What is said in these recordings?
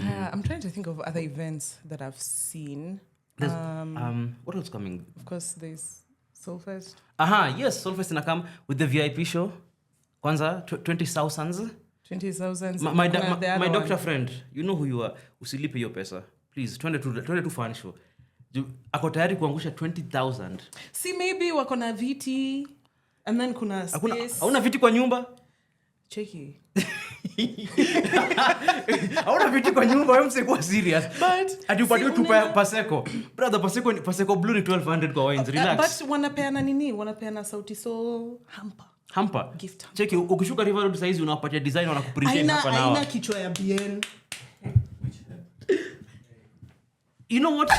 I'm trying to think of other events that I've seen. There's, what else coming? Of course, there's Soulfest. Yes, Soulfest inakam with the VIP show. Kwanza, 20,000. 20,000. My doctor friend, you know who you are. Usilipe your pesa. Please, 22 fan show. Ako tayari kuangusha 20,000. See, maybe wako na viti and then kuna space. Hauna viti kwa nyumba? Cheki. Hauna viti kwa nyumba, wewe msikuwa serious. But atupatiwe tu Paseko. Brother, Paseko blue ni 1200 kwa wines. Relax. But wanapeana nini? Wanapeana Sauti Sol hamper. Gift hamper. Cheki, ukishuka River Road saizi unawapatia design wanakupresent hapa na haina kichwa ya BN. You know what?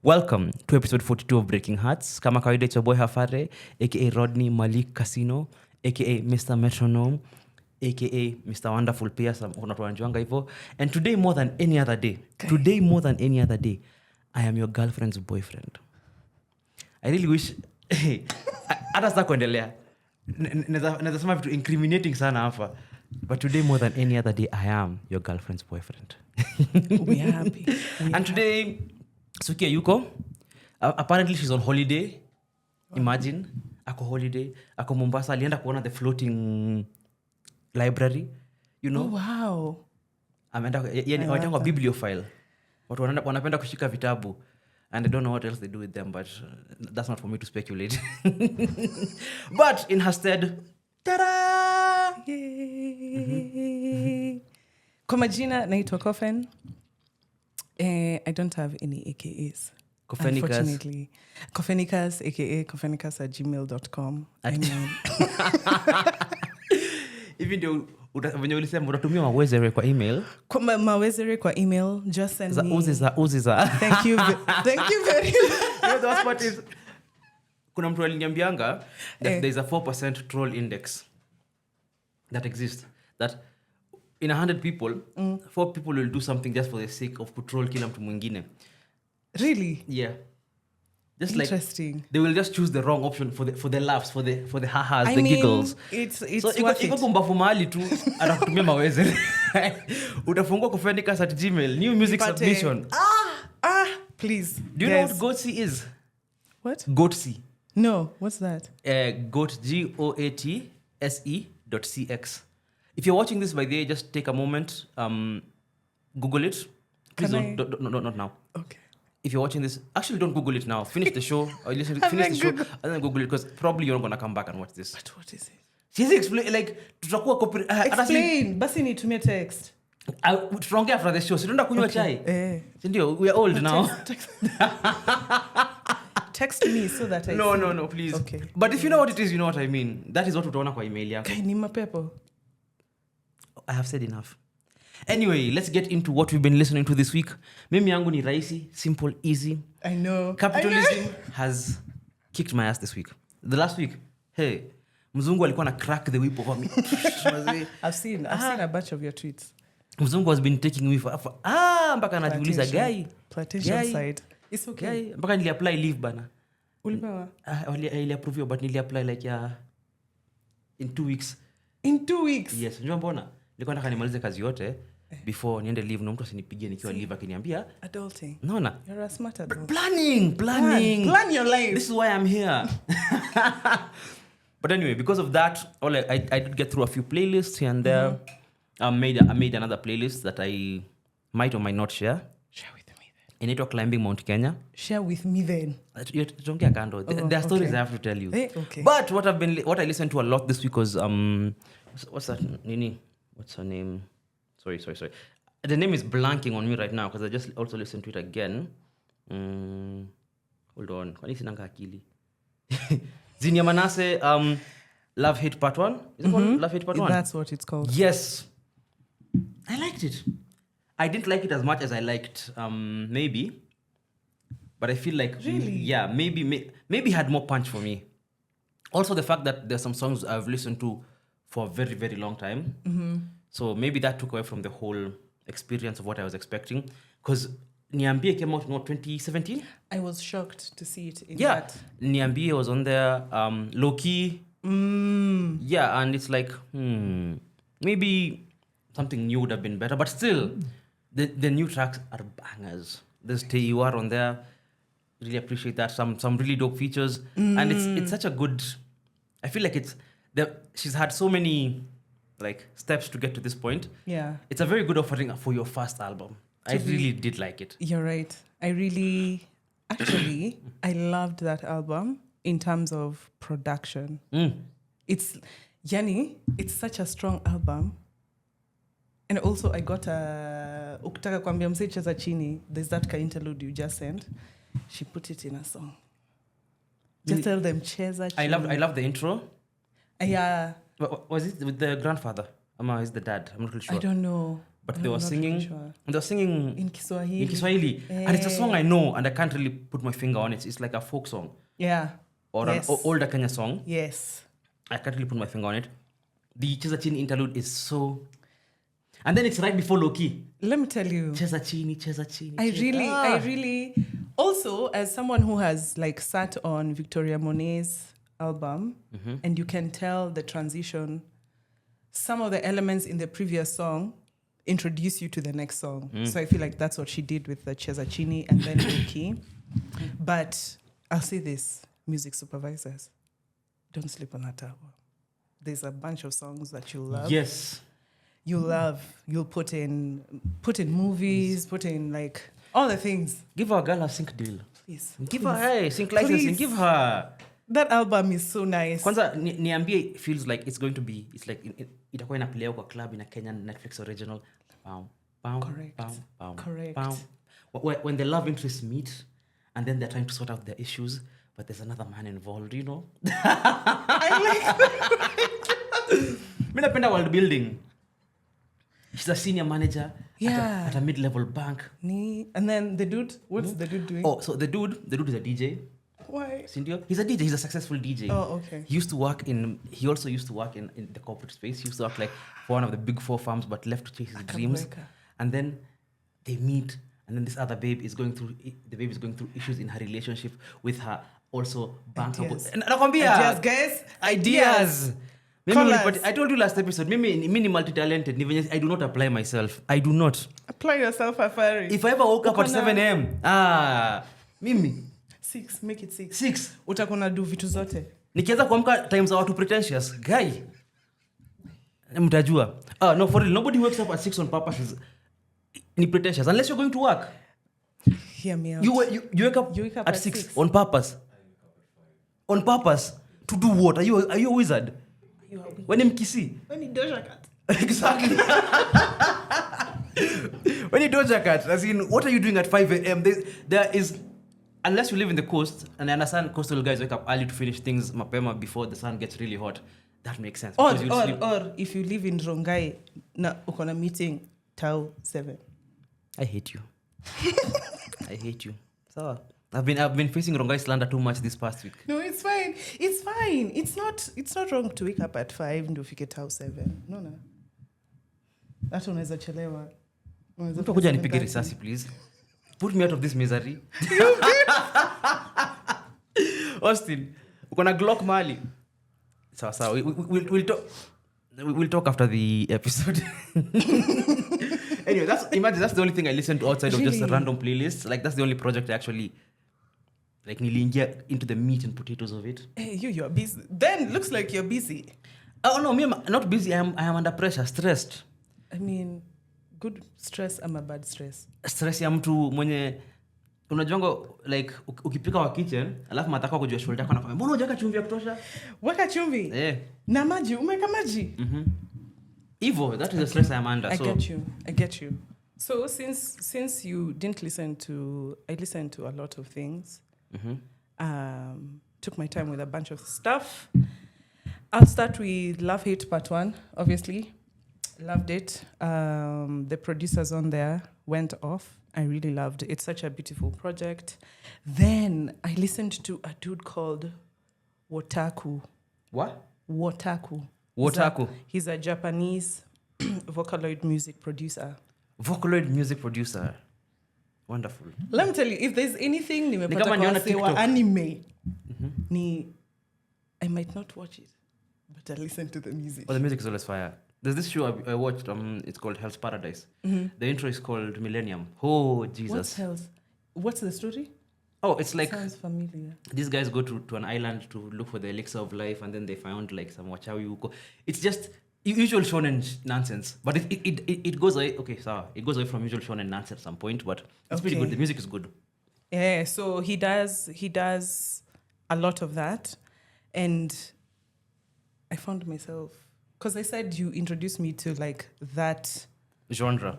Welcome to episode 42 of Breaking Hertz. Kama kawaida, it's your boy Hafare, aka Rodney Malik Casino, aka Mr. Metronome, aka Mr. Wonderful Pia, unatuanjuanga hivyo. And today more than any other day, I am your girlfriend's boyfriend. I really wish hata sasa kuendelea. Naweza sema vitu incriminating sana hapa. But today more than any other day, I am your girlfriend's boyfriend. We are happy. And today Suki yuko. Apparently she's on holiday. Wow. Imagine. Ako holiday. Ako Mombasa. Alienda kuona the floating library. You know? Oh, wow. Waitangwa bibliophile. Watu wanapenda kushika vitabu. And I don't know what else they do with them, but that's not for me to speculate. But in her stead, ta-da! Yay! Kwa majina naitwa Kophen. I don't have any AKAs. Unfortunately. Kophenicus, aka kophenicus@gmail.com. Even though venye ulisema unatumia mawezere kwa email. Kwa mawezere kwa email, just send me. Uziza. Thank you very much. You know, the worst part is kuna mtu aliniambianga that there's a 4% troll index that exists. That in 100 people, 4 people will do something just for the sake of kutroll kila mtu mwingine. Really? Yeah. Just interesting. Like they will just choose the wrong option for the laughs, for the ha-has, giggles. It's so iko kumbafu mahali tu anakutumia maweze. Utafungua kophenicus@gmail. New music submission. Please. Do you know what Goatsy is? What? Goatsy. No, what's that? Goat GOATSE.cx. If you're watching this by the way, just take a moment, Google it. Please not now. Okay. If you're watching this, actually don't Google it now. Finish the show, or finish the show, and then Google it, because probably you're not gonna come back and watch this. But what is it? She's explain like tutakuwa copy. Explain. Basi nitumie text. Tutaongea after the show. Sitaenda kunywa chai. Ndio, we are old now. Text me so that I No, please. Okay. But if you know what it is, you know what I mean. That is what utaona kwa email yako. Ni mapepo. I have said enough. Anyway, let's get into what we've been listening to this week. Mimi yangu ni rahisi, simple, easy. I know. Capitalism has kicked my ass this week. The last week, hey, mzungu alikuwa na crack the whip over me. I've seen a bunch of your tweets. Mzungu has been taking me for mpaka anajiuliza guy. Plantation side. It's okay. Guy, mpaka nili apply leave bana. Ulipewa? Ili approve but nili apply like in 2 weeks. In 2 weeks? Yes, unajua mbona? Nilikuwa nataka nimalize kazi yote before niende leave, na mtu asinipigie nikiwa leave akiniambia adulting. Naona? You're a smart adult. Planning. Plan your life. This is why I'm here. But anyway, because of that, I did get through a few playlists here and there. I made another playlist that I might or might not share. Share with me then. Inaitwa Climbing Mount Kenya. Share with me then. Tutaongea kando. There are stories I have to tell you. Okay. But what I listened to a lot this week was what's that? Nini? What's her name? Sorry. The name is blanking on me right now because I just also listened to it again. Hold on. Kwani sinanga akili. Zinia Manase, Love Hate Part 1. Is it called Love Hate Part 1? That's what it's called. Yes. I liked it. I didn't like it as much as I liked Maybe. But I feel like maybe had more punch for me. Also the fact that there's some songs I've listened to for a very, very long time. So maybe that took away from the whole experience of what I was expecting. Because Niambie came out in 2017. I was shocked to see it in Yeah, that. Niambie was on there. Loki. Yeah, and it's like, maybe something new would have been better, but still, the new tracks are bangers. There's Teiwar on there. Really appreciate that. Some really dope features, and it's such a good. I feel like she's had so many like steps to get to this point. Yeah. It's a very good offering for your first album. I really did like it. You're right. Actually, I loved that album in terms of production. It's such a strong album. And also I got ukitaka kwambia msee cheza chini, there's that ka interlude you just sent. She put it in a song. Just tell them cheza chini. I love the intro. Yeah. Was it with the grandfather? Is the dad? I'm not really sure. I don't know. But they were singing. Really sure. They were singing in Kiswahili. And it's a song I know, and I can't really put my finger on it. It's like a folk song. Yeah. Or an older Kenya song. Yes. I can't really put my finger on it. The Cheza Chini interlude is so... And then it's right before Loki. Let me tell you. Cheza Chini. I really... Also, as someone who has like sat on Victoria Monet's album, and you can tell the transition, some of the elements in the previous song introduce you to the next song. So I feel like that's what she did with the Cheza Chini and then Loki. But I'll say this, music supervisors, don't sleep on that album. There's a bunch of songs that you'll love. Yes. You'll love. You'll put in movies, put in like all the things. Give her a girl a sync deal. Please. Give her, sync licensing. Give her. That album is so nice. Kwanza, Niambie feels like it's going to be, it's like, itakuwa inaplewa kwa club in a Kenyan Netflix original. Correct. Correct. When the love interests meet, and then they're trying to sort out their issues, but there's another man involved, you know? I like that. Mi napenda world building. She's a senior manager at a mid-level bank. And then the dude, what's the dude doing? Oh, so the dude is a DJ. Why? Sindio? He's a DJ. He's a successful DJ. Oh, okay. He also used to work in the corporate space. He used to work like for one of the big 4 firms, but left to chase his dreams. And then they meet, and then this other babe is going through issues in her relationship with her also banker. Ideas, guys. Ideas. I told you last episode, mimi multi-talented. I do not apply myself. I do not. Apply yourself, Hafare. If I ever woke up at 7 a.m., mimi. 6, make it 6. 6. Utakuna do vitu zote. Nikianza kuamka times are too pretentious. Guy. Mtajua. No, for real. Nobody wakes up at 6 on purpose is pretentious. Unless you're going to work. Hear me out. You wake up at 6 on purpose. On purpose. To do what? Are you a wizard? When you Mkisi? When you Doja Cat. Exactly. When you Doja Cat, as in, what are you doing at 5 a.m.? There is... Unless you live in the coast, and I understand coastal guys wake up early to finish things mapema before the sun gets really hot. That makes sense. Or if you live in Rongai, uko na meeting till 7. I hate you. I hate you. So I've been facing Rongai slander too much this past week. No, it's fine. It's fine. It's not wrong to wake up at 5 and ufike till 7. No. Hata unaweza chelewa. Kuja nipige risasi, please. Put me out of this misery. Austin, uko na Glock mali. Sawa. We'll talk after the episode. Anyway, that's the only thing I listen to outside of just a random playlist. Like that's the only project I actually like niliingia into the meat and potatoes of it. Hey, you're busy. Then looks like you're busy. Oh no, me I'm not busy. I am under pressure, stressed. I mean, good stress ama bad stress? Stress ya mtu mwenye unajongo like ukipika wa kitchen alafu mataka kujua shoulder yako anafanya mbona hujaweka chumvi ya kutosha? Weka chumvi. Na maji, umeka maji. Evo, that is the stress I am under. I get you. So since you didn't listen to, I listened to a lot of things. Took my time with a bunch of stuff. I'll start with Love Hate Part 1, obviously. Loved it. The producers on there went off. I really loved it. It's such a beautiful project. Then I listened to a dude called Wotaku. What? Wotaku. He's a Japanese Vocaloid music producer. Vocaloid music producer. Wonderful. Let me tell you, if there's anything nimepata kama kwa niona wase wa TikTok. anime, I might not watch it, but I listen to the music. Oh, the music is always fire. There's this show I watched. It's called Hell's Paradise. The intro is called Millennium. Oh, Jesus. What's the story? Oh, it's like Sounds familiar. these guys go to an island to look for the elixir of life, and then they found like some wachawi uko. It's just usual shonen nonsense, but it goes away. Okay, so it goes away from usual shonen nonsense at some point, but it's pretty good. The music is good. Yeah, so he does a lot of that, and I found myself, because I said you introduced me to like that Genre.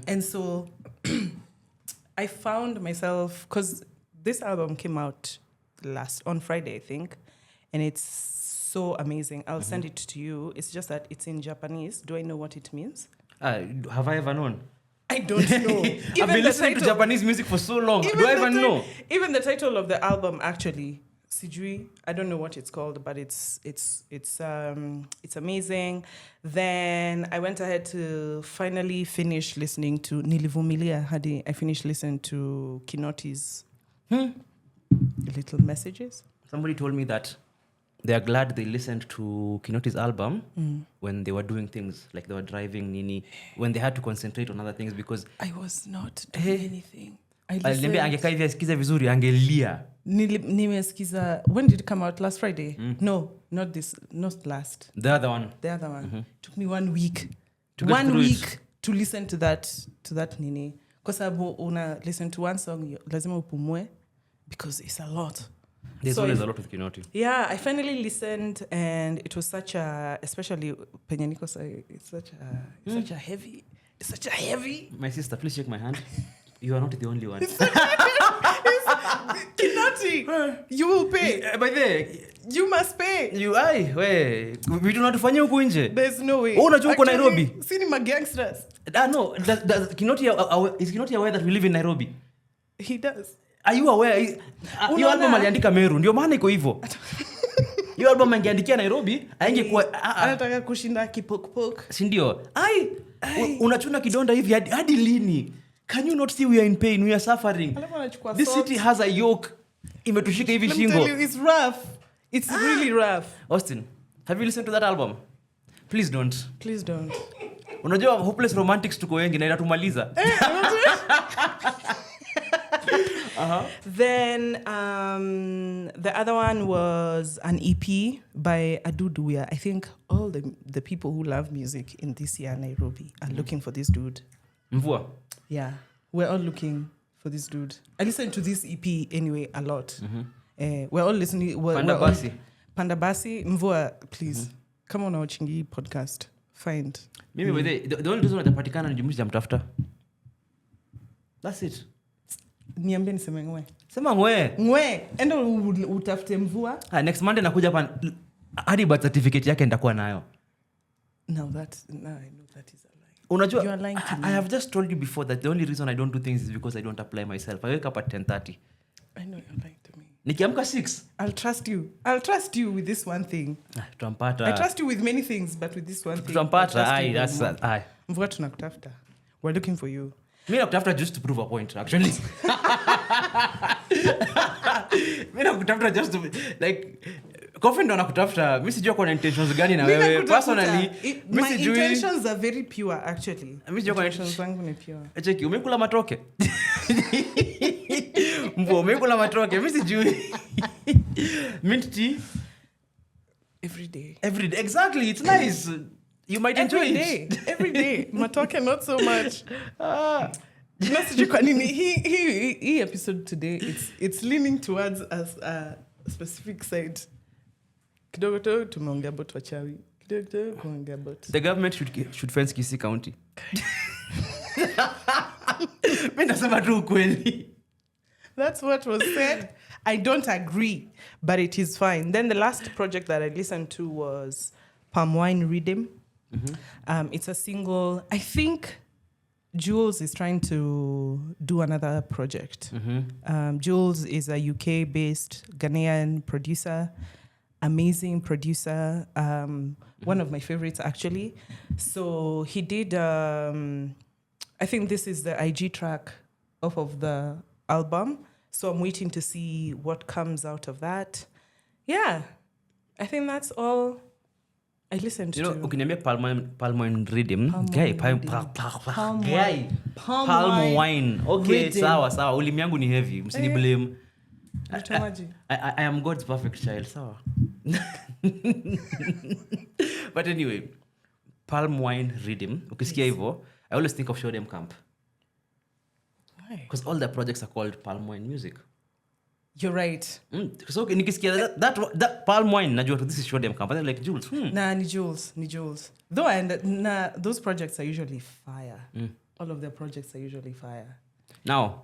And so I found myself, because this album came out on Friday, I think, and it's so amazing. I'll send it to you. It's just that it's in Japanese. Do I know what it means? Have I ever known? I don't know. I've been listening to Japanese music for so long. Do I even know? Even the title of the album, actually, Sijui, I don't know what it's called, but it's amazing. Then I went ahead to finally finish listening to Nilivumilia Hadi. I finished listening to Kinoti's Little Messages. Somebody told me that they are glad they listened to Kinoti's album when they were doing things, like they were driving, when they had to concentrate on other things, because I was not doing anything. Aliniambia angekaa hivi asikize vizuri angelia. Nimesikiza. When did it come out? Last Friday? No, not last. The other one. Took me 1 week. To get through it. To listen to that nini. Because una listen to one song, lazima upumue, because it's a lot. There's always a lot with Kinoti. Yeah, I finally listened, and it was such a, especially Penyaniko, it's such a heavy. It's such a heavy. My sister, please shake my hand. You are not the only one. Kinoti, you will pay. By the way, you must pay. We do not tufanyia huku nje. There's no way. Unajua uko Nairobi. Sini ma gangsters. No, does Kinoti is Kinoti aware that we live in Nairobi? He does. Are you aware? Your album aliandika Meru, ndio maana iko hivyo. Your album angeandikia Nairobi, aingekuwa anataka kushinda kipokpok. Si ndio? Unachuna kidonda hivi hadi lini? Can you not see we are in pain? We are suffering. This city has a yoke. Imetushika hivi shingo. Let me tell you, it's rough. It's really rough. Austin, have you listened to that album? Please don't. Please don't. Unajua hopeless romantics tuko wengi na inatumaliza. Then the other one was an EP by Aduduya. I think all the people who love music in this year Nairobi are looking for this dude. Mvua. Yeah, we're all looking for this dude. I listened to this EP anyway a lot. We're all listening. Pandabasi, Mvua, please. Come on our Chingi podcast. Find. Mimi the only reason atapatikana ni jumuishi jamtafuta. That's it. Niambie niseme ngwe. Sema ngwe. Ngwe. Endo utafute Mvua. Next Monday nakuja hapa hadi birth certificate yake nitakuwa nayo. Now I know that is a lie. Unajua, you are lying to me. I have just told you before that the only reason I don't do things is because I don't apply myself. I wake up at 10:30. I know you're lying to me. Nikiamka 6. I'll trust you with this one thing. Tutampata. I trust you with many things, but with this one thing. Tutampata. That's Mvua tunakutafuta. We're looking for you. Mimi nakutafuta just to prove a point, actually. Mimi nakutafuta just to like Kophen ndo nakutafuta. Mimi sijui kwa intentions gani na wewe personally. My intentions are very pure actually. Mimi sijui kwa intentions zangu ni pure. Cheki, umekula matoke. Mvua umekula matoke. Mimi sijui. Mint tea every day. Exactly, it's nice. You might enjoy it. Every day. Matoke not so much. Nasiju kwa nini hii episode today it's leaning towards a specific side. Kidogo tu tumeongea about wachawi. Kidogo tu kuongea about the government should fence Kisii County. Mimi nasema tu ukweli. That's what was said. I don't agree, but it is fine. Then the last project that I listened to was Palm Wine Rhythm. It's a single. I think Jules is trying to do another project. Jules is a UK-based Ghanaian producer, amazing producer, one of my favorites actually. So he did, I think this is the IG track off of the album. So I'm waiting to see what comes out of that. Yeah, I think that's all I listened to. Ukiniambia palm wine rhythm, guy, palm wine. Okay, rhythm. sawa. Ulimi yangu ni heavy. Msini blame. I am God's perfect child, sawa. But anyway, palm wine rhythm. Ukisikia hivyo, I always think of Shodem Camp. Why? Because all their projects are called palm wine music. You're right. So nikisikia that palm wine, najua this is Shodem Camp. And I'm like, Jules. Nah, ni Jules. Though those projects are usually fire. All of their projects are usually fire. Now,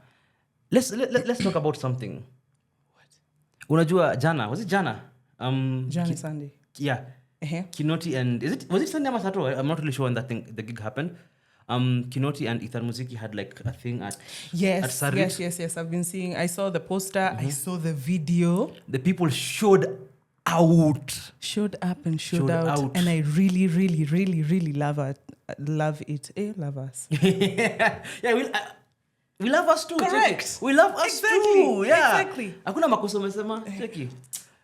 let's talk about something. What? Unajua jana, was it jana? Jana Sunday. Yeah. Kinoti and was it Sunday or Saturday? I'm not really sure when the gig happened. Kinoti and Ethan Muziki had like a thing at yes. I've been seeing. I saw the poster. I saw the video. The people showed out. Showed up and showed out. And I really, really, really, really love it. Love it. Love us. Yeah, we love us too. Correct. We love us too. Yeah. Exactly. Hakuna makosa umesema. Cheki.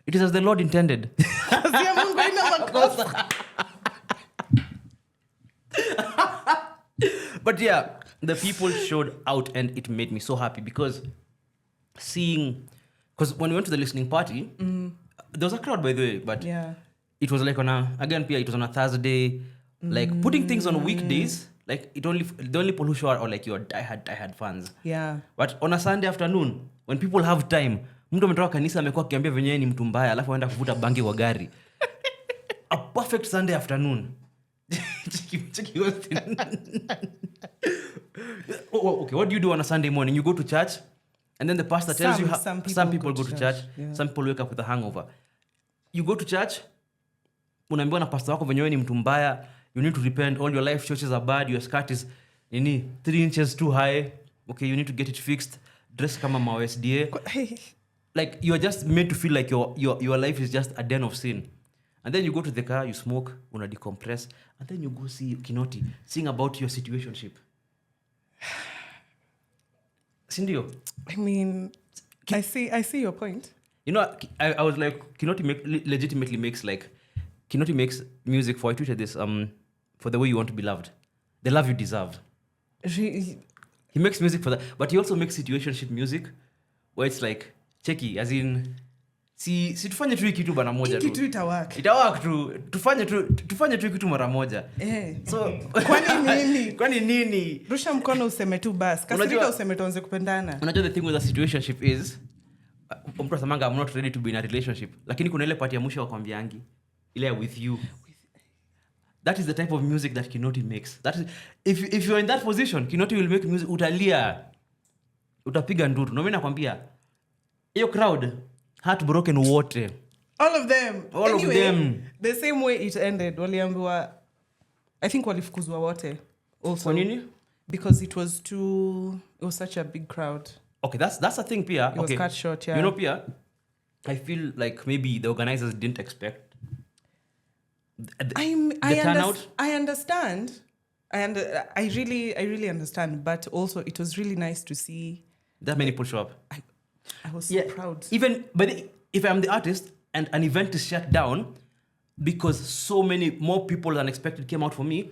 It is as the Lord intended. But yeah, the people showed out and it made me so happy because when we went to the listening party, there was a crowd by the way, but it was like it was on a Thursday, like putting things on weekdays, like the only people who show are like your diehard fans. Yeah. But on a Sunday afternoon, when people have time, mtu ametoka kanisa amekuwa akiambia venyewe ni mtu mbaya alafu aenda kuvuta bangi kwa gari. A perfect Sunday afternoon. Okay, what do you do on a Sunday morning? You go to church and then the pastor tells you some people go to church. Yeah. Some people wake up with a hangover. You go to church, unaambiwa na pastor wako venyewe ni mtu mbaya, you need to repent, all your life choices are bad, your skirt is 3 inches too high. Okay, you need to get it fixed. Dress kama ma-SDA. Like you're just made to feel like your life is just a den of sin. And then you go to the car, you smoke, una decompress, and then you go see Kinoti sing about your situationship. Sindio? I mean, I see your point. You know, I was like, Kinoti legitimately makes Kinoti makes music for, I tweeted this, for the way you want to be loved. The love you deserve. He makes music for that. But he also makes situationship music where it's like, cheki, as in, si tufanye tu kitu bana moja tu. Kitu itawak tu. Tufanye tu kitu mara moja. So kwani nini? Rusha mkono useme tu bas. Kasirika useme tuanze kupendana. Unajua the thing with a situationship is mtu asamanga I'm not ready to be in a relationship. Lakini kuna ile part ya mwisho wakwambiangi ile with you. That is the type of music that Kinoti makes. That is if you're in that position, Kinoti will make music utalia. Utapiga nduru. Na mimi nakwambia hiyo crowd heartbroken wote. All of them. All of them. The same way it ended. Waliambiwa, I think walifukuzwa wote. Also. Kwa nini? Because it was such a big crowd. Okay, that's a thing pia. It was cut short, yeah. You know pia, I feel like maybe the organizers didn't expect the turnout. I understand. I really understand, but also it was really nice to see that many people show up. I was so proud. Even if I'm the artist and an event is shut down because so many more people than expected came out for me,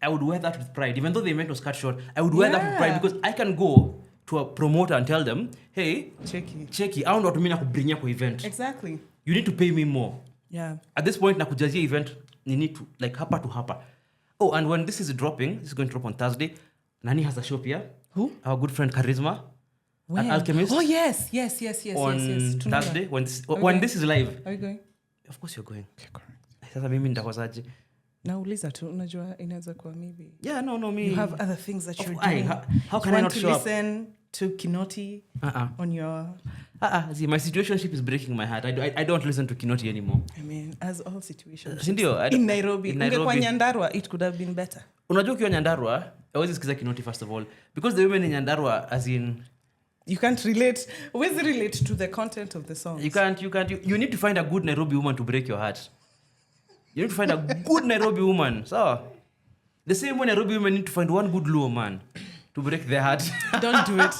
I would wear that with pride. Even though the event was cut short, I would wear that with pride because I can go to a promoter and tell them, hey, cheki, I don't know what to mean bring you event. Exactly. You need to pay me more. Yeah. At this point, nakujazia event, you need to like hapa to hapa. Oh, and when this is dropping, this is going to drop on Thursday. Nani has a show here. Who? Our good friend Charisma. When? At Alchemist. Oh, yes. On Thursday, when this is live. Are you going? Of course you're going. Okay, correct. Sasa mimi nitakosaje? Nauliza tu, unajua inaweza kuwa maybe. Yeah, no, me. You have other things that you're doing. How can I not show up? Listen to Kinoti on your... See, my situationship is breaking my heart. I don't listen to Kinoti anymore. I mean, as all situations. In Nairobi. Ungekuwa Nyandarua, it could have been better. Unajua ukiwa Nyandarua, I always sikiza Kinoti first of all. Because the women in Nyandarua, as in... You can't relate. Always relate to the content of the songs. You can't. You need to find a good Nairobi woman to break your heart. You need to find a good Nairobi woman. So, the same way Nairobi women need to find one good Luo man. to break their heart. Don't do it.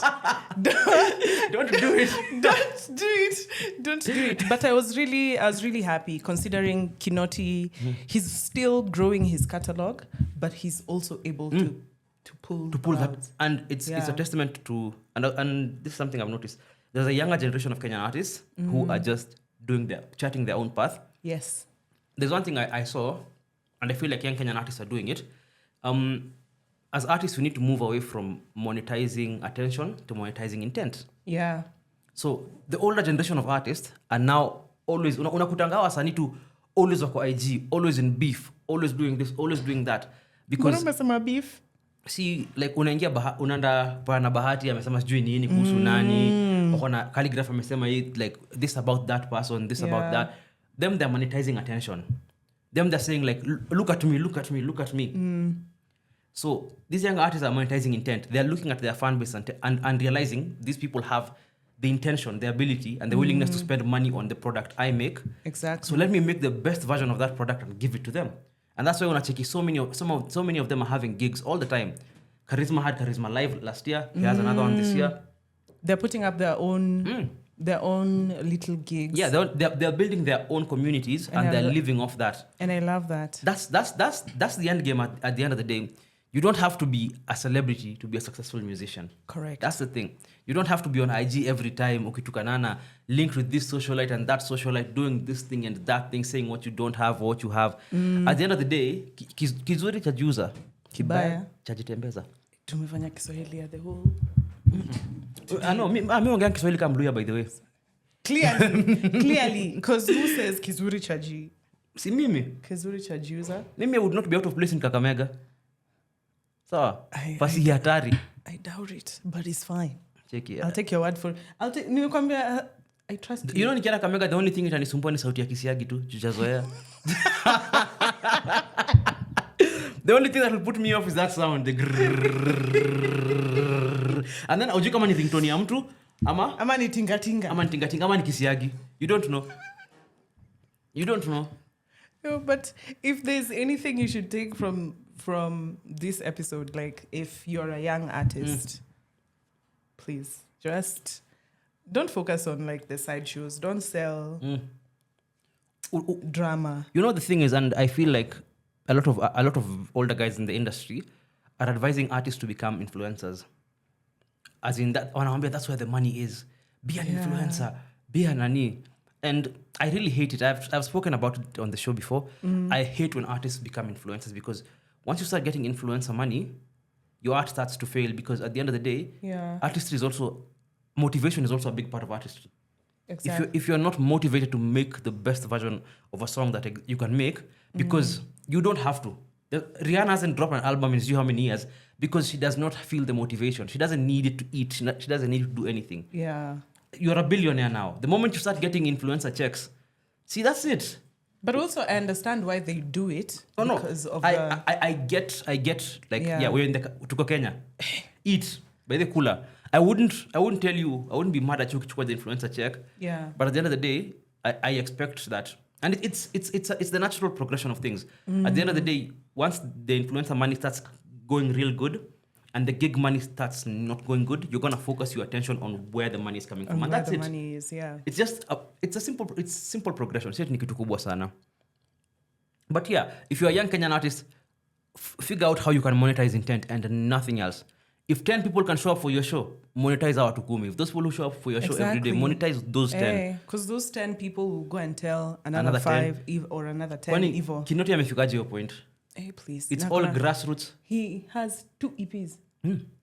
Don't do it. Don't do it. Don't do it. But I was really happy considering Kinoti. He's still growing his catalog, but he's also able to pull that. And it's a testament to and this is something I've noticed. There's a younger generation of Kenyan artists who are just charting their own path. Yes. There's one thing I saw, and I feel like young Kenyan artists are doing it. As artists, we need to move away from monetizing attention to monetizing intent. Yeah. So the older generation of artists are now always, unakutanga wasanii tu always wako IG, always in beef, always doing this, always doing that. Because umesema beef? See, like unaingia unaenda pana Bahati amesema sijui nini kuhusu nani, wakona Calligraph amesema like this about that person, this about that. Them they're monetizing attention. Them they're saying like look at me, look at me, look at me. So these young artists are monetizing intent. They're looking at their fan base and realizing these people have the intention, the ability, and the willingness to spend money on the product I make. Exactly. So let me make the best version of that product and give it to them. And that's why when I check, so many of them are having gigs all the time. Charisma had Charisma Live last year. He has another one this year. They're putting up their own little gigs. Yeah, they're building their own communities and they're living off that. And I love that. That's the end game at the end of the day. You don't have to be a celebrity to be a successful musician. Correct. That's the thing. You don't have to be on IG every time, ukitukanana, linked with this socialite and that socialite, doing this thing and that thing, saying what you don't have, what you have. At the end of the day, kizuri chajuza, kibaya chajitembeza. Tumefanya Kiswahili ya the whole. No, mi ongea Kiswahili kama Mluya, by the way. Clearly, because who says kizuri chaji? Si mimi. Kizuri chajuza. Mimi would not be out of place in Kakamega. So, pasi hatari. I doubt it, but it's fine. Check it. I'll take your word for it. I trust you. You know nikienda Kakamega, the only thing itanisumbua ni sauti ya Kisiagi tu, jujazoea. The only thing that will put me off is that sound. The and then ujui kama ni ringtone ya mtu ama ni tingatinga. Ama ni tingatinga ama ni Kisiagi. You don't know. No, but if there's anything you should take from this episode, like if you're a young artist, please just don't focus on like the side shows. Don't sell drama. You know the thing is, and I feel like a lot of older guys in the industry are advising artists to become influencers. As in that, that's where the money is. Be an influencer. Be a nani. And I really hate it. I've spoken about it on the show before. I hate when artists become influencers because once you start getting influencer money, your art starts to fail because at the end of the day, artistry is also, motivation is also a big part of artistry. Exactly. If you're not motivated to make the best version of a song that you can make, because you don't have to. Rihanna hasn't dropped an album in how many years because she does not feel the motivation. She doesn't need it to eat. She doesn't need to do anything. Yeah. You're a billionaire now. The moment you start getting influencer checks, see, that's it. But also, I understand why they do it. Because of I get. Like, we're in the tuko Kenya. Eat by the cooler. I wouldn't tell you. I wouldn't be mad at you for the influencer check. Yeah. But at the end of the day, I expect that, and it's the natural progression of things. At the end of the day, once the influencer money starts going real good, and the gig money starts not going good, you're gonna focus your attention on where the money is coming from, and that's it. Money is, It's just it's simple progression. Sio ni kitu kubwa sana. But yeah, if you're a young Kenyan artist, figure out how you can monetize intent and nothing else. If 10 people can show up for your show, monetize our tukumi. If those people who show up for your show every day, monetize those 10. Because those 10 people will go and tell another 5 or another 10 Evo. Kinoti amefikaje your point? Hey, please. It's all grassroots. He has 2 EPs.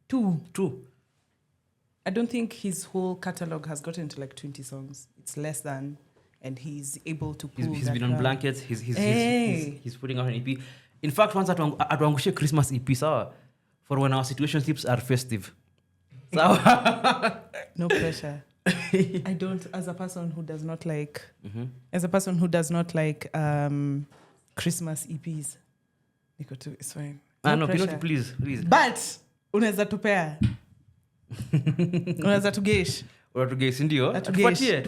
2. I don't think his whole catalog has gotten to like 20 songs. It's less than, and he's able to pull He's been on blankets. He's putting out an EP. In fact, once atuangushe Christmas EP, sawa, for when our situationships are festive. Sawa. No pressure. I don't, as a person who does not like, Christmas EPs. It's fine. No pressure. Please. But unaweza tupea. Unaweza tugesh. Unatugesh ndio. Tupatie.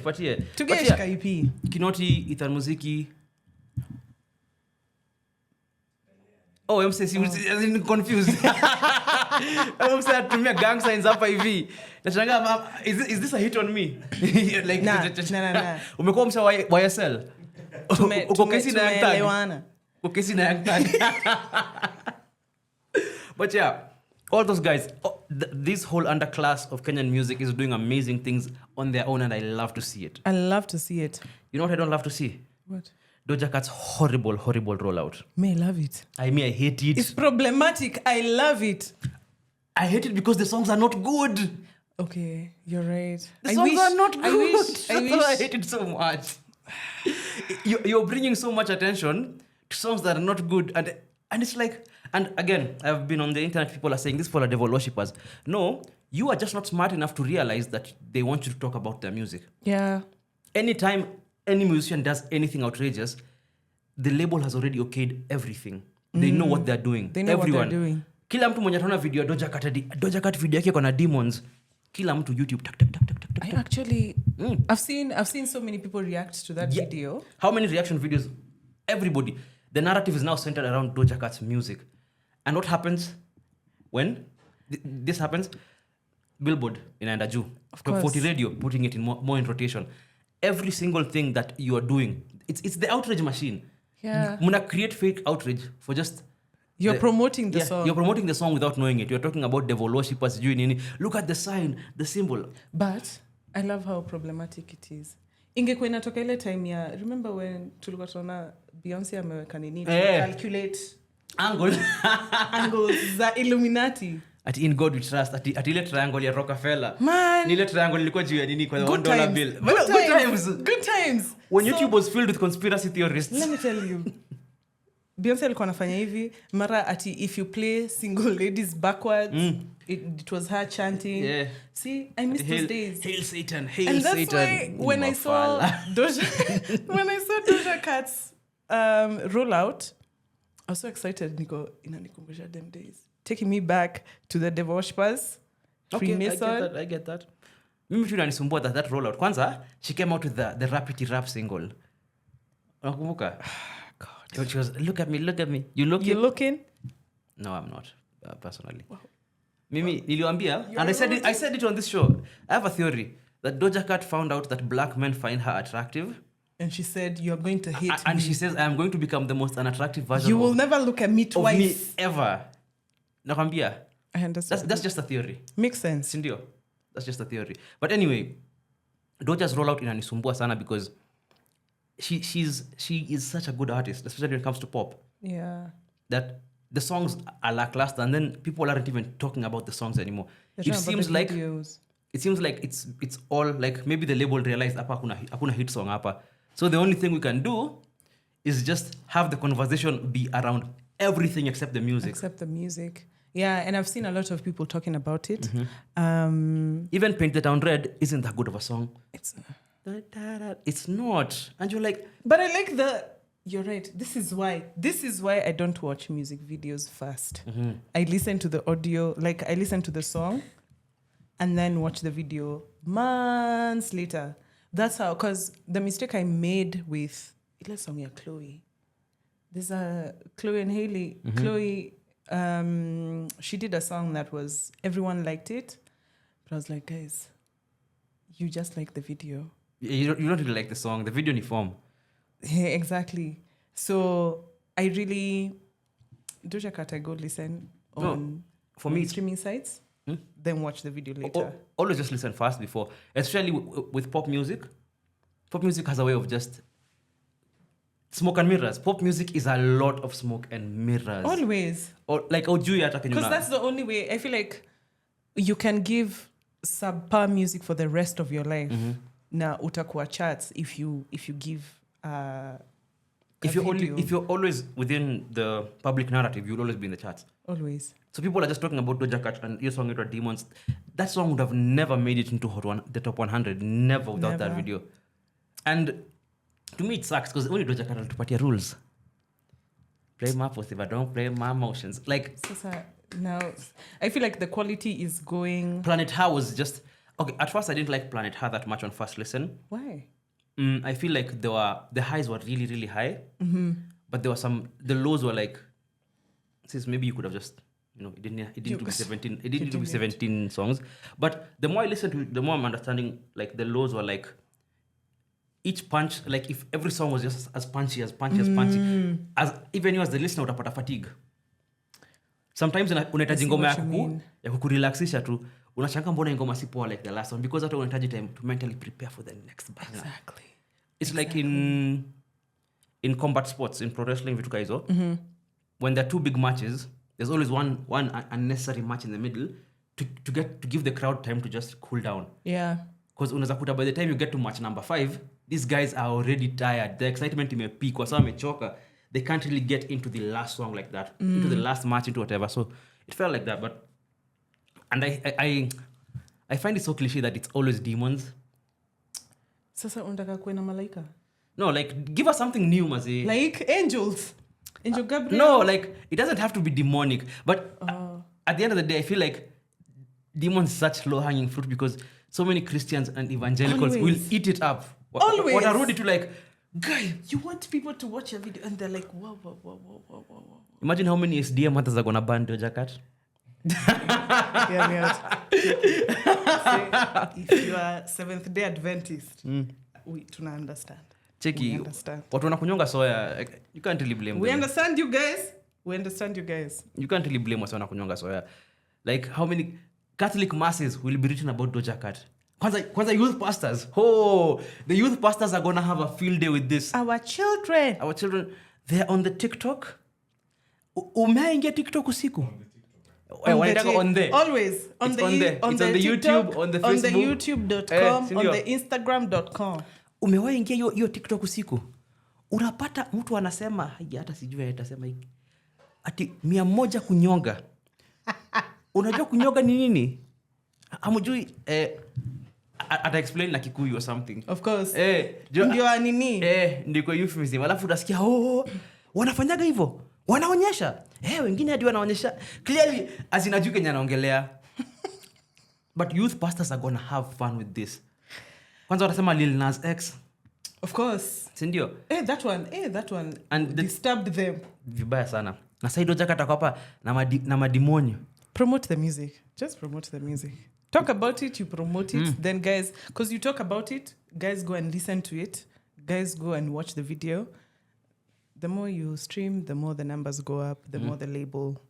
Tugesh ka EP. Kinoti, Ithan Muziki. Oh, I'm saying confused. Msa tumia gang signs hapa hivi. Nashangaa is this a hit on me? Like nah. Umekuwa msa wa YSL. Uko kesi na Young Thug. Kesi na Young Thug. But yeah, all those guys, this whole underclass of Kenyan music is doing amazing things on their own, and I love to see it. I love to see it. You know what I don't love to see? What? Doja Cat's horrible rollout. I love it. I hate it. It's problematic. I love it. I hate it because the songs are not good. Okay, you're right. The songs are not good. I hate it so much. You're bringing so much attention to songs that are not good, and it's like, and again, I've been on the internet, people are saying this for the devil worshippers. No, you are just not smart enough to realize that they want you to talk about their music. Yeah. Anytime any musician does anything outrageous, the label has already okayed everything. They know what they're doing. They know what they're doing. Kila mtu mwenye ataona video Doja Cat video yake kuna demons. Kila mtu YouTube tak. I actually I've seen so many people react to that video. How many reaction videos? Everybody. The narrative is now centered around Doja Cat's music. And what happens when this happens? Billboard inaenda juu. Of course. 40 radio putting it in more in rotation. Every single thing that you are doing, it's the outrage machine. Yeah. Muna create fake outrage for just You're promoting the song. You're promoting the song without knowing it. You're talking about devil worshippers doing nini. Look at the sign, the symbol. But I love how problematic it is. Ingekuwa inatoka ile time ya, remember when tulikuwa tunaona Beyonce ameweka nini to calculate angles za Illuminati. At in God we trust. At ile triangle ya Rockefeller. Man. Ni ile triangle ilikuwa juu ya nini kwa $1 bill. Good times. When YouTube was filled with conspiracy theorists. Let me tell you. Beyonce alikuwa anafanya hivi mara ati if you play single ladies backwards it was her chanting. Yeah. See, I miss those days. Hail Satan, hail and Satan. That's why when I saw Doja Cat's rollout, I was so excited. Niko inanikumbusha them days, taking me back to the devil worshippers. Okay, I get that. Mimi tu inanisumbua that rollout. Kwanza, she came out with the Rapity Rap single. Unakumbuka? God. She was, look at me. You looking? No, I'm not, personally. Wow. Mimi, niliwaambia, and I said it on this show. I have a theory that Doja Cat found out that black men find her attractive. And she said, you're going to hate me. And she says, I am going to become the most unattractive version You will never look at me twice. Of me ever. Nakwambia. I understand. That's just a theory. Makes sense. Sindio? That's just a theory. But anyway, Doja's rollout inanisumbua sana because she is such a good artist, especially when it comes to pop. Yeah. That the songs are lackluster, and then people aren't even talking about the songs anymore. It seems like it's all like maybe the label realized hapa hakuna hit song hapa. So the only thing we can do is just have the conversation be around everything except the music. Yeah, and I've seen a lot of people talking about it. Even Paint the Town Red isn't that good of a song. It's not. And you're like... But I like you're right. This is why I don't watch music videos first. I listen to the audio, like I listen to the song and then watch the video months later. That's how, because the mistake I made with let's song Chloe. There's a Chloe and Haley. Chloe, she did a song that was, everyone liked it. But I was like, guys, you just like the video. You don't really like the song. The video uniform. Yeah, exactly. So I really, Doja Cat, I go listen on for me streaming sites, then watch the video later. Always just listen fast before. Especially with pop music. Pop music has a way of just smoke and mirrors. Pop music is a lot of smoke and mirrors. Always. Because that's the only way. I feel like you can give subpar music for the rest of your life. Na utakuwa charts if you give if you're always within the public narrative, you'll always be in the charts. Always. So people are just talking about Doja Cat and your song it was Demons. That song would have never made it into the top 100. Never without that video. And to me it sucks because only Doja Cat will tupatia rules. Play my positive, don't play my emotions. Like now I feel like the quality is going. Planet Her was just okay. At first I didn't like Planet Her that much on first listen. Why? I feel like the highs were really, really high. But there were the lows were like, sis, maybe you could have just it didn't do 17. It didn't do 17 songs. But the more I listen to it, the more I'm understanding. Like the lows were like each punch. Like if every song was just as punchy, as even you as the listener utapata fatigue. Sometimes unahitaji ngoma ya kukurelaxisha tu. Unashanga mbona ngoma si poa like the last one because hata unahitaji time to mentally prepare for the next banger. Exactly. It's like in combat sports, in pro wrestling vitu kaizo. When there are two big matches, there's always one unnecessary match in the middle to give the crowd time to just cool down. Yeah. Because unaweza kuta by the time you get to match number 5, these guys are already tired. The excitement imepeak kwa sababu wamechoka. They can't really get into the last song like that, into the last match, into whatever. So it felt like that. And I find it so cliche that it's always demons. Sasa unataka kuwe na malaika? No, like give us something new, mazi. Like angels. Angel Gabriel. No, like it doesn't have to be demonic. But at the end of the day, I feel like demons is such low-hanging fruit because so many Christians and evangelicals will eat it up. Always. What I wrote it to like, guy, you want people to watch a video and they're like, whoa. Imagine how many SDM hunters are gonna ban Doja Cat. If you are Seventh-day Adventist, we tuna understand. Cheki, watu wanakunyonga soya. You can't really blame them. We understand you guys. You can't really blame watu wanakunyonga soya. Like how many Catholic masses will be written about Doja Cat? Kwanza youth pastors. Oh, the youth pastors are gonna have a field day with this. Our children, they're on the TikTok. Umeingia TikTok usiku? Always on the YouTube, on the Facebook, on the YouTube.com, on the Instagram.com. Umewahi ingia hiyo TikTok usiku? Unapata mtu anasema, hata sijui atasema hiki. Ati 100 kunyonga. Unajua kunyonga ni nini? Hamjui ata explain like Kikuyu or something. Of course. Ndio nini? Ndiko euphemism. Alafu utasikia wanafanyaga hivyo. Wanaonyesha. Wengine hadi wanaonyesha. Clearly as inajua Kenya anaongelea. But youth pastors are gonna have fun with this. Kwanza watasema Lil Nas X. Of course. Sindio? That one and disturbed them. Vibaya sana. Na sasa Doja Cat hapa na madimonyo. Promote the music. Just promote the music. Talk about it, you promote it. Then guys, because you talk about it, guys go and listen to it. Guys go and watch the video. The more you stream, the more the numbers go up, the more the label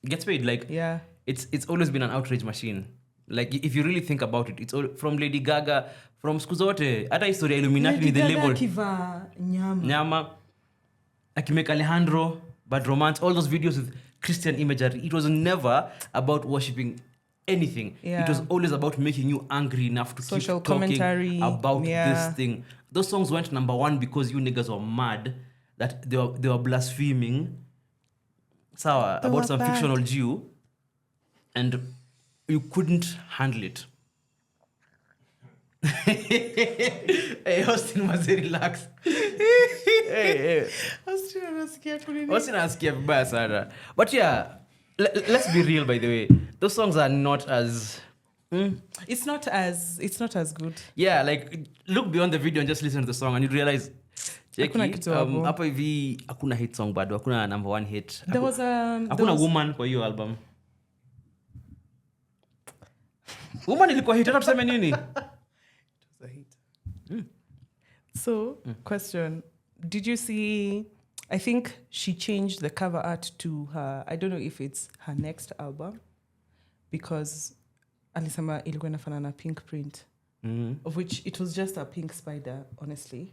gets paid. Like, yeah, it's always been an outrage machine. Like, if you really think about it, it's all from Lady Gaga, from Skuzote, hata historia illuminati ni the label. Kiva Nyama. Akimeka Alejandro, Bad Romance, all those videos with Christian imagery. It was never about worshipping anything. Yeah. It was always about making you angry enough to social keep talking about this thing. Those songs went number 1 because you niggas were mad that they were blaspheming about some fictional Jew, and you couldn't handle it. Hey, Austin was relaxed. Hey. Austin anasikia vibaya sana. But yeah, let's be real, by the way. Those songs are not as it's not as good. Yeah, like look beyond the video and just listen to the song and you realize hapo hivi hakuna hit song bado, hakuna number 1 hit. Hakuna woman kwa hiyo album. Woman ilikuwa hit, hata tuseme nini? It was a hit. So, question, did you see, I think she changed the cover art to her, I don't know if it's her next album, because alisema ilikuwa inafanana pink print, of which it was just a pink spider, honestly.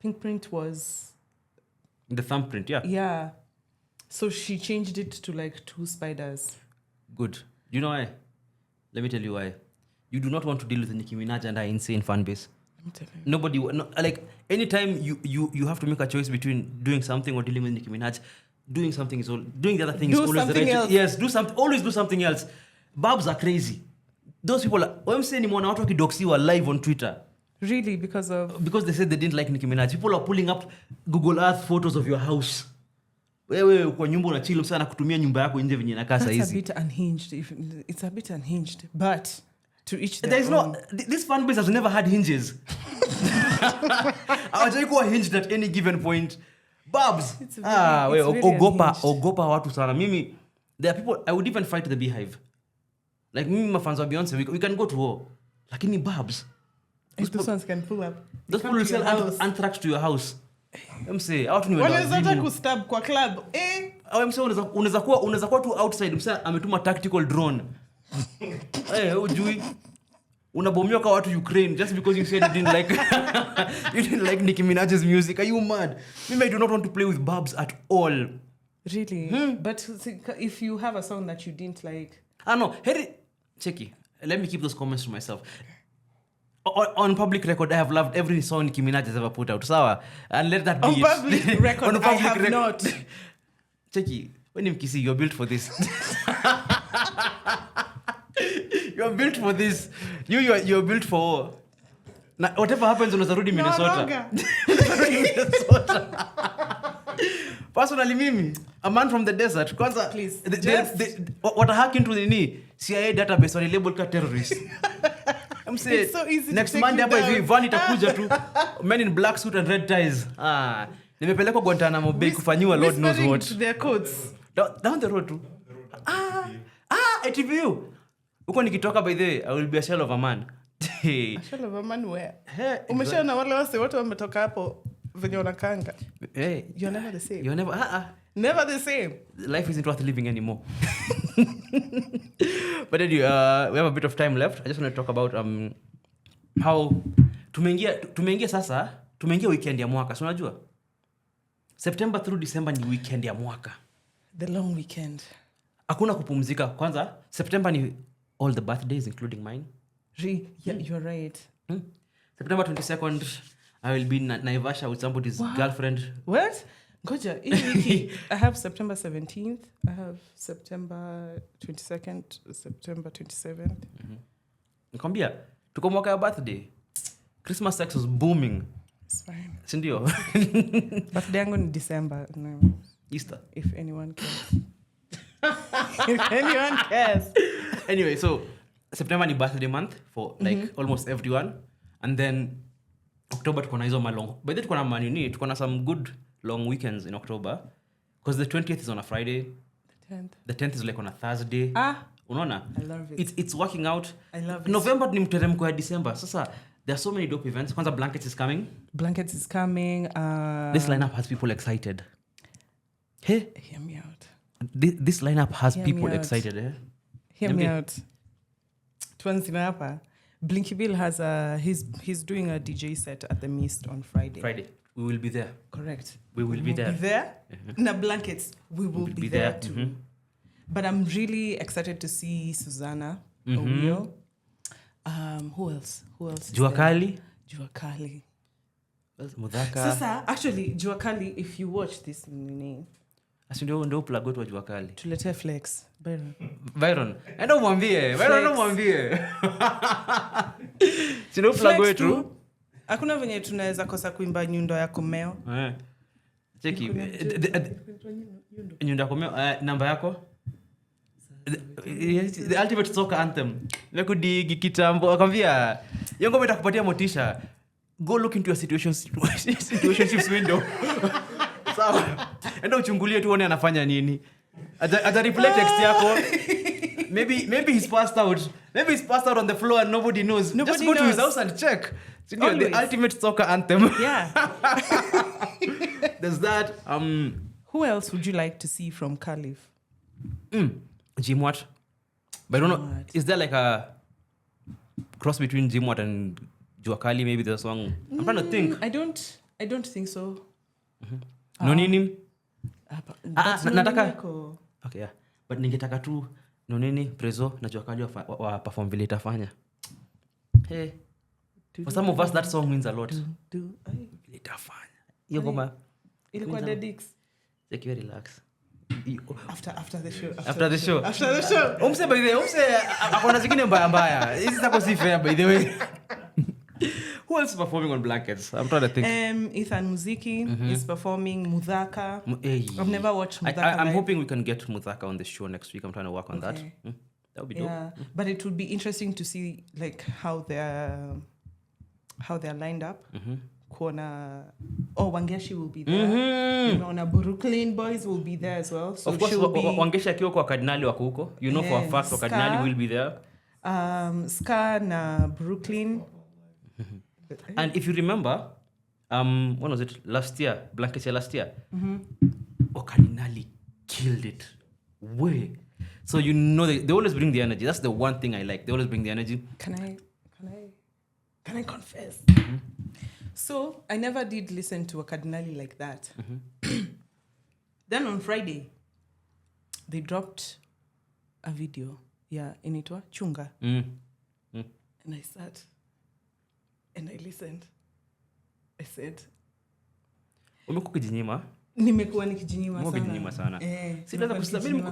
Pink print was the thumbprint, yeah. Yeah. So she changed it to like 2 spiders. Good. Do you know why? Let me tell you why. You do not want to deal with Nicki Minaj and her insane fan base. I'm telling you. Nobody, like anytime you have to make a choice between doing something or dealing with Nicki Minaj, doing something is all, doing the other thing is always the right. Else. Yes, always do something else. Babs are crazy. Those people are, I'm saying nimeona watu wakidoxiwa live on Twitter. Really? Because they said they didn't like Nicki Minaj. People are pulling up Google Earth photos of your house. Wewe kwa nyumba una chill sana kutumia nyumba yako nje venye inakaa saa hizi. It's a bit unhinged. It's a bit unhinged, but to each their there's own. This fan base has never had hinges. Hawajai kuwa hinged at any given point. Babs. Ogopa watu sana. Mimi There are people, I would even fight the Beehive. Like me, my fans of Beyonce, we can go to war. Lakini Babs. If those ones can pull up. Those people will sell anthrax to your house. I'm saying, out ni wanaweza kustab kwa club. I'm saying unaweza kuwa tu outside, msa ametuma tactical drone. Ujui. Unabomioka watu Ukraine just because you said you didn't like Nicki Minaj's music. Are you mad? Maybe I do not want to play with Babs at all. Really? But if you have a song that you didn't like... No. Checky. Let me keep those comments to myself. On public record, I have loved every song Nicki Minaj has ever put out. Sawa? And let that be on public record, I have not. Checky. When you kissy, you're built for this. You're built for this. You're built for... Now, whatever happens, unazarudi Minnesota. Personally, Mimi, a man from the desert. Please. What hack into the knee? CIA database on a label ka terrorist. I'm saying, it's so easy next to take Monday, you down. van itakuja tu. Men in black suit and red ties. Nimepelekwa Guantanamo Bay kufanyiwa Lord knows what. To their codes. Down the road too. ATVU. Uko nikitoka by the way, I will be a shell of a man. A shell of a man where? Umeshaona wale wase wote wametoka hapo venye unakanga. You're never the same. You're never never the same. Life isn't worth living anymore. But anyway, we have a bit of time left. I just want to talk about how tumeingia weekend ya mwaka. So unajua? September through December ni weekend ya mwaka. The long weekend. Hakuna kupumzika. Kwanza, September ni all the birthdays including mine. Yeah, you're right. September 22nd, I will be in Naivasha with somebody's girlfriend. What? Goja, I have September 17th. I have September 22nd, September 27th. Nikwambia, tuko mwaka ya birthday. Christmas sex was booming. It's fine. Sindio? Birthday yangu ni December. No. Easter. If anyone cares. If anyone cares. Anyway, so September ni birthday month for like almost everyone. And then October tuko na hizo malong. By the way, tuko na some good long weekends in October. Because the 20th is on a Friday. The 10th is like on a Thursday. Unaona? I love it. It's working out. I love it. November ni mteremko ya December. Sasa, there are so many dope events. Kwanza Blankets is coming. Blankets is coming. This lineup has people excited. Hey? Hear me out. This lineup has Hear people me out. excited. Eh? Hear me out. Tuanzina hapa. Blinky Bill has he's doing a DJ set at the Mist on Friday. We will be there. Correct. We will be there. Be there. Na Blankets, we will be there too. But I'm really excited to see Susanna Owio. Who else? Jua Kali. Mudhaka. Sasa, actually, Jua Kali, if you watch this nini, asi ndio plug wetu wa Jua Kali. Tulete Flex. Byron. Endo mwambie. Si ndio plug wetu. Hakuna venye tunaweza kosa kuimba nyundo ya komeo. Cheki. Nyundo ya komeo, namba yako? The ultimate soccer anthem. Lekudigi kitambo. Akamwambia, hiyo ngoma itakupatia motisha. Go look into your situationships window. Sawa. Enda uchungulie tu uone anafanya nini. Aja replay text yako. Maybe he's passed out. Maybe he's passed out on the floor and nobody knows. Just go to his house and check. The ultimate soccer anthem. Yeah. There's that. Who else would you like to see from Caliph? Jimwat. But I don't know. Is there like a cross between Jimwat and Jua Kali? Maybe there's a song. I'm trying to think. I don't think so. Nonini? Nataka. Okay, yeah. But ningetaka tu Nonini, Prezo na Jua Kali wa perform vile itafanya. Hey. For some of us that song means a lot. Vile itafanya. Hiyo ngoma ilikuwa Dedix. Take you relax. After the show. Umse by the way, akona zingine mbaya. Hizi zako si fair by the way. Who else is performing on Blankets? I'm trying to think. Ethan Muziki is performing. Mudhaka. I've never watched Mudhaka. I'm hoping we can get Mudhaka on the show next week. I'm trying to work on that. That would be dope. Yeah, but it would be interesting to see like how they're lined up. Kuona Wangeshi will be there. You know, na Brooklyn boys will be there as well. So of course, Wangeshi akiwa kwa kardinali wako huko. You know for a fact wa kardinali will be there. Ska na Brooklyn. And if you remember, when was it? Last year, Blankesia last year. Cardinali killed it. Way. So you know they always bring the energy. That's the one thing I like. They always bring the energy. Can I confess? So I never did listen to a Cardinali like that. Then on Friday, they dropped a video. Yeah, inaitwa Chunga. And I sat and I listened. I said, umekuwa kijinyima? Nimekuwa nikijinyima sana. Nimejinyima sana.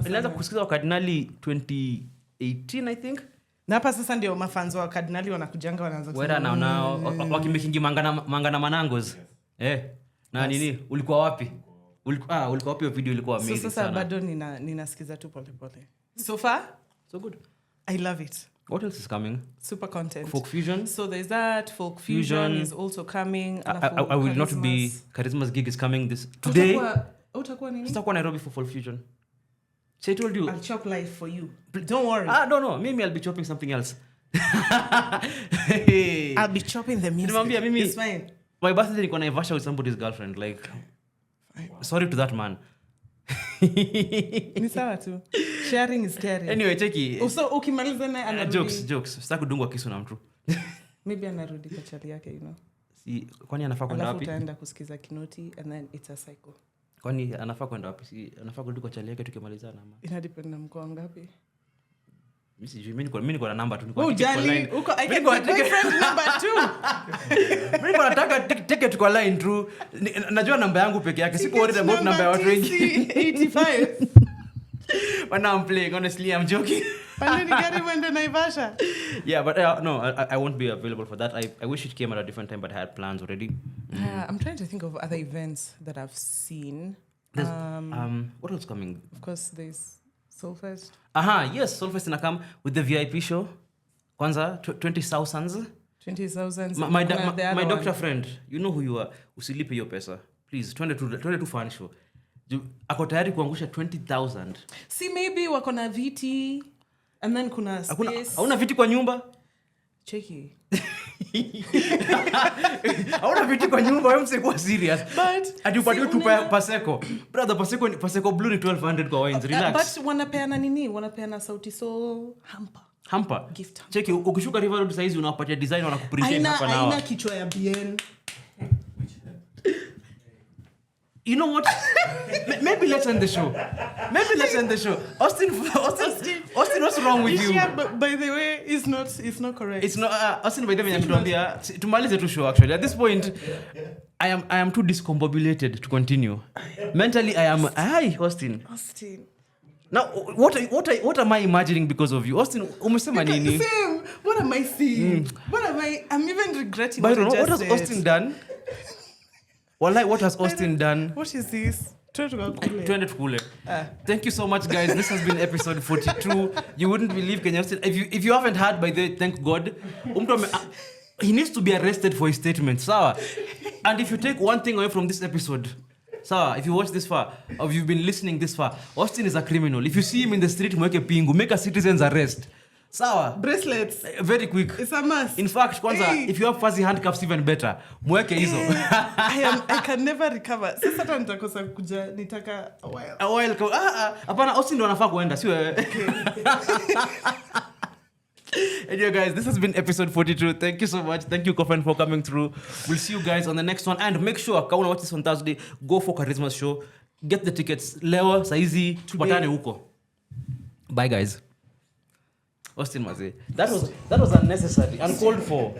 Nilianza kusikiza Cardinali 2018 I think. Na hapa sasa ndio mafans wa Cardinali wanakujanga wanaanza kusema. Wera nao wakimekingi mangana manangos. Na nini? Ulikuwa wapi? Ulikuwa wapi hiyo video ilikuwa amazing sana. Sasa bado ninasikiza tu pole pole. So far, so good. I love it. What else is coming? Super content. Folk fusion. So there's that. Folk fusion is also coming. I will not be. Charisma's gig is coming this today. Utakuwa nini? Utakuwa Nairobi for folk fusion. So I told you. I'll chop live for you. Don't worry. No. Maybe I'll be chopping something else. I'll be chopping the music. It's fine. My birthday niko Naivasha with somebody's girlfriend. Like, sorry to that man. Ni sawa tu. Sharing is caring. Anyway, cheki. So ukimaliza na anarudi. Jokes. Sitaki kudungwa kisu na mtu. Maybe anarudi kwa chali yake, you know. Si kwani anafaa kwenda wapi? Alafu utaenda kusikiza Kinoti and then it's a cycle. Kwani anafaa kwenda wapi? Si anafaa kurudi kwa chali yake tukimalizana ama? Ina depend na mko ngapi. Mimi niko na number tu niko kwa line. Uko I can get boyfriend number 2. Mimi niko nataka ticket kwa line tu. Najua namba yangu peke yake. Siko worried about namba ya watu wengi. 85. When I'm playing, honestly, I'm joking. Naivasha. Yeah, but no, I won't be available for that. I wish it came at a different time, but I had plans already. I'm trying to think of other events that I've seen. What else coming? Of course, there's Soulfest. Yes, Soulfest in come with the VIP show. Kwanza 20,000. 20,000. My doctor friend, you know who you are. Usilipe hiyo pesa. Please, 22 fan show. Ako tayari kuangusha 20,000. See, maybe wako na viti and then kuna space. Hauna viti kwa nyumba? Cheki. Hauna viti kwa nyumba, wewe msikuwa serious. But atiupatie tu Paseko. Brother, Paseko blue ni 1200 kwa wines. Relax. But wanapeana nini? Wanapeana Sauti Sol hamper. Gift hamper. Cheki, ukishuka River Road size unawapatia design wanakuprint hapa nao. Aina kichwa ya bien. You know what? Maybe let's end the show. Austin, what's wrong with you? Yeah, but by the way, it's not correct. It's not. Austin, by the way, natuambia tumalize tu show actually. At this point, I am too discombobulated to continue. Mentally, I am. Hi, Austin. Now, what am I imagining because of you? Austin, umesema nini? Same. What am I seeing? I'm even regretting what has Austin done? Wallahi, what has Austin done? What is this? Twende tukule. Thank you so much, guys. This has been episode 42. You wouldn't believe Kenyan Austin. If you haven't heard, by the way, thank God. He needs to be arrested for his statement. Sawa. And if you take one thing away from this episode, sawa, if you watch this far, or if you've been listening this far, Austin is a criminal. If you see him in the street, mweke pingu, make a citizen's arrest. Sawa. Bracelets. Very quick. It's a must. In fact, kwanza, if you have fuzzy handcuffs, even better. Mweke hizo. I can never recover. Sasa hata nitakosa kuja, nitaka a while. Hapana, Austin ndo anafaa kuenda, si wewe. Anyway, guys, this has been episode 42. Thank you so much. Thank you, Kophen, for coming through. We'll see you guys on the next one. And make sure, kama watch this on Thursday, go for Charisma's show. Get the tickets. Leo, saizi, tupatane huko. Bye, guys. Austin Maze. That was unnecessary, uncalled for.